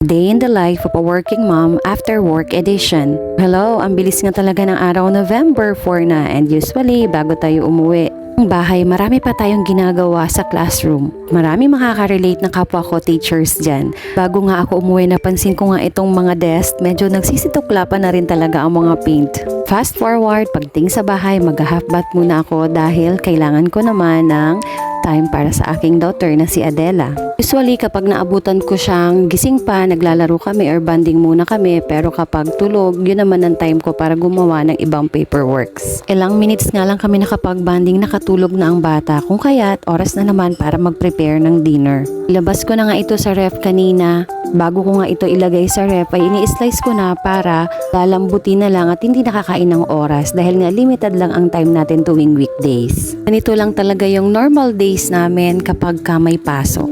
Day in the Life of a Working Mom After Work Edition. Hello, ang bilis nga talaga ng araw, November 4 na, and usually bago tayo umuwi ang bahay, marami pa tayong ginagawa sa classroom. Marami makaka-relate na kapwa ko teachers dyan. Bago nga ako umuwi, napansin ko nga itong mga desk, medyo nagsisituklapan na rin talaga ang mga paint. Fast forward, pagdating sa bahay, mag-half bath muna ako dahil kailangan ko naman ng time para sa aking daughter na si Adela. Usually kapag naabutan ko siyang gising pa, naglalaro kami or banding muna kami, pero kapag tulog, yun naman ang time ko para gumawa ng ibang paperworks. Ilang minutes nga lang kami nakapag-banding, nakatulog na ang bata, kung kaya't oras na naman para mag-prepare ng dinner. Ilabas ko na nga ito sa ref kanina. Bago ko nga ito ilagay sa ref ay ini-slice ko na para lalambutin na lang at hindi nakakain ng oras dahil nga limited lang ang time natin tuwing weekdays. Ganito lang talaga yung normal days namin kapag ka may pasok.